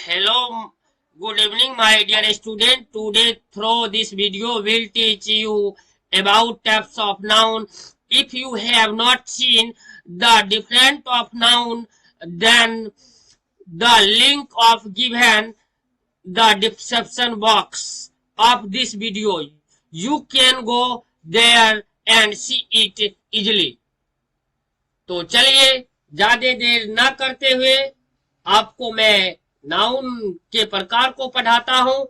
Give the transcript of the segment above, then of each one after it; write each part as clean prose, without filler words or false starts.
Hello, good evening, my dear student. Today, through this video, will teach you about types of noun. If you have not seen the different of noun, then the link of given the description box of this video. You can go there and see it easily. तो चलिए ज्यादा देर ना करते हुए आपको मैं noun के प्रकार को पढ़ाता हूं।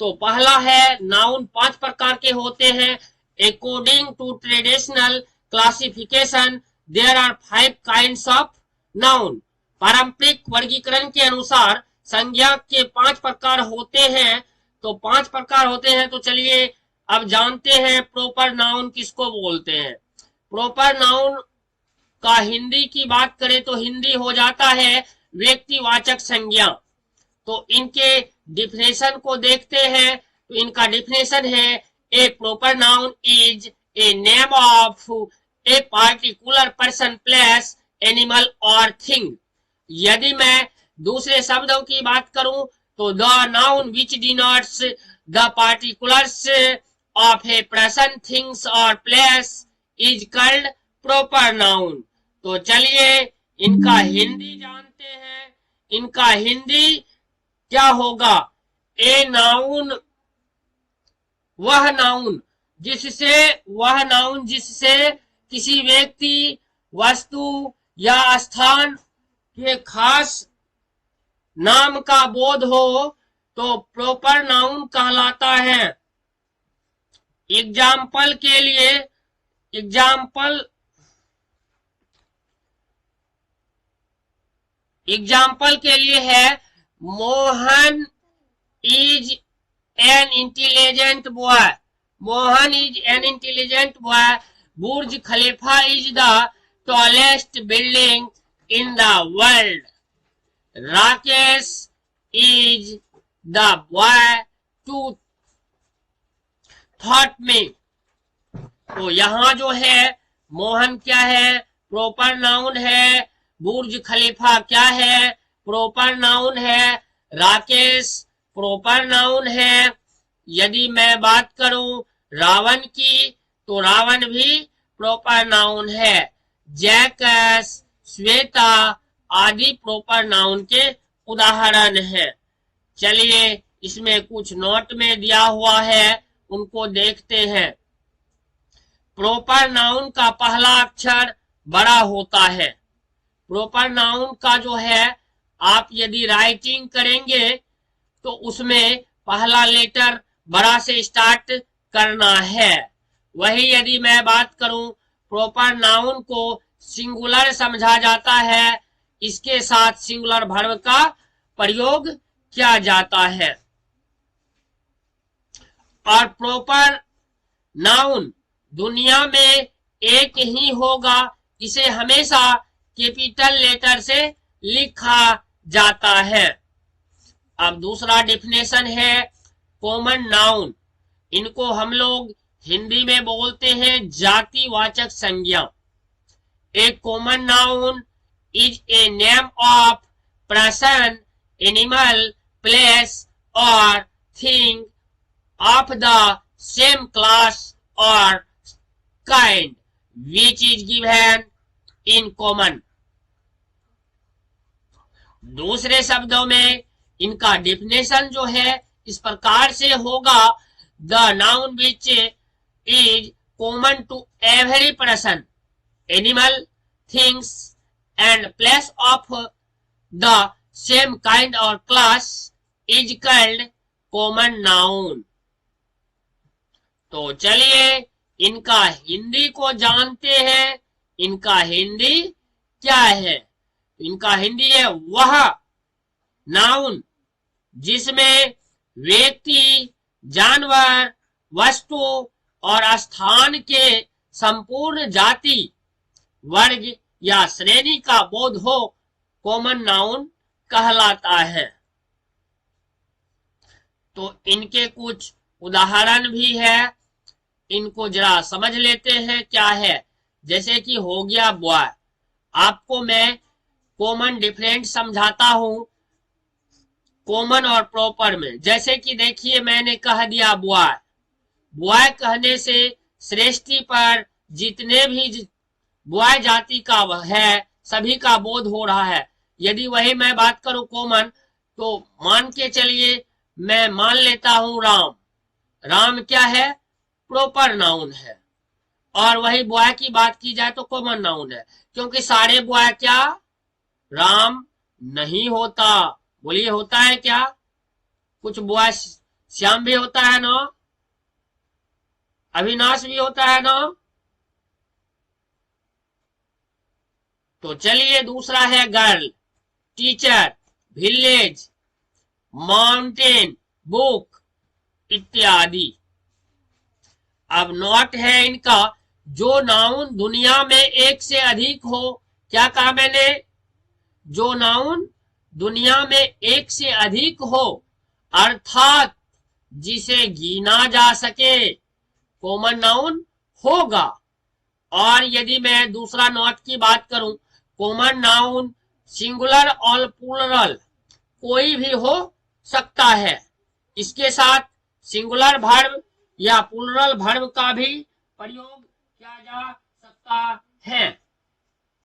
तो पहला है नाउन 5 प्रकार के होते हैं। According to traditional classification there are 5 kinds of noun. पारंपरिक वर्गीकरण के अनुसार संज्ञा के 5 प्रकार होते हैं। तो 5 प्रकार होते हैं। तो चलिए अब जानते हैं प्रॉपर नाउन किसको बोलते हैं। प्रॉपर नाउन का हिंदी की बात करें तो हिंदी हो जाता है व्यक्तिवाचक संज्ञा। तो इनके डिफिनेशन को देखते हैं। तो इनका डिफिनेशन है a proper noun is a name of a particular person, place, animal और थिंग। यदि मैं दूसरे शब्दों की बात करूं तो the noun which denotes the particulars of a person, things और place is called proper noun. तो चलिए इनका हिंदी जानते हैं। इनका हिंदी क्या होगा। ए नाउन वह नाउन जिससे किसी व्यक्ति, वस्तु या स्थान के खास नाम का बोध हो तो प्रॉपर नाउन कहलाता है। एग्जाम्पल के लिए है Mohan is an intelligent boy. Mohan is an intelligent boy. Burj Khalifa is the tallest building in the world. Rakesh is the boy to thought me. तो यहां जो है मोहन क्या है, प्रॉपर नाउन है। बुर्ज खलीफा क्या है, प्रॉपर नाउन है। राकेश प्रॉपर नाउन है। यदि मैं बात करूं रावण की तो रावण भी प्रॉपर नाउन है। जैकस, श्वेता आदि प्रॉपर नाउन के उदाहरण हैं। चलिए इसमें कुछ नोट में दिया हुआ है, उनको देखते हैं। प्रॉपर नाउन का पहला अक्षर बड़ा होता है। प्रॉपर नाउन का जो है आप यदि राइटिंग करेंगे तो उसमें पहला लेटर बड़ा से स्टार्ट करना है। वही यदि मैं बात करूं प्रॉपर नाउन को सिंगुलर समझा जाता है, इसके साथ सिंगुलर वर्ब का प्रयोग किया जाता है। और प्रॉपर नाउन दुनिया में एक ही होगा, इसे हमेशा कैपिटल लेटर से लिखा जाता है। अब दूसरा डेफिनेशन है कॉमन नाउन। इनको हम लोग हिंदी में बोलते हैं जातिवाचक संज्ञा। A common noun is a name of person, animal, place और thing of the same class और kind which is given in common. दूसरे शब्दों में इनका डेफिनेशन जो है इस प्रकार से होगा the noun which is common to every person, animal, things and place of the same kind और class is called common noun. तो चलिए इनका हिंदी को जानते हैं। इनका हिंदी क्या है। इनका हिंदी है वह नाउन जिसमें व्यक्ति, जानवर, वस्तु और स्थान के संपूर्ण जाति, वर्ग या श्रेणी का बोध हो कॉमन नाउन कहलाता है। तो इनके कुछ उदाहरण भी है, इनको जरा समझ लेते हैं क्या है। जैसे कि हो गया बॉय। आपको मैं कॉमन डिफरेंट समझाता हूं। कॉमन और प्रॉपर में। जैसे कि देखिए मैंने कह दिया बॉय, बॉय कहने से श्रेष्ठी पर जितने भी बॉय जाति का है सभी का बोध हो रहा है। यदि वही मैं बात करूं कॉमन, तो मान के चलिए मैं मान लेता हूं राम। राम क्या है? प्रॉपर नाउन है। और वही बॉय की बात की जाए तो कॉमन नाउन है, क्योंकि सारे बॉय क्या राम नहीं होता। बोलिए होता है क्या? कुछ बॉय श्याम भी होता है ना, अविनाश भी होता है ना। तो चलिए दूसरा है girl, teacher, village, mountain, book इत्यादि। अब नॉट है इनका, जो नाउन दुनिया में एक से अधिक हो। क्या कहा मैंने? जो नाउन दुनिया में एक से अधिक हो, अर्थात जिसे गिना जा सके, कॉमन नाउन होगा। और यदि मैं दूसरा नॉट की बात करूं, कॉमन नाउन सिंगुलर और प्लूरल कोई भी हो सकता है। इसके साथ सिंगुलर वर्ब या प्लूरल वर्ब का भी प्रयोग किया जा सकता है।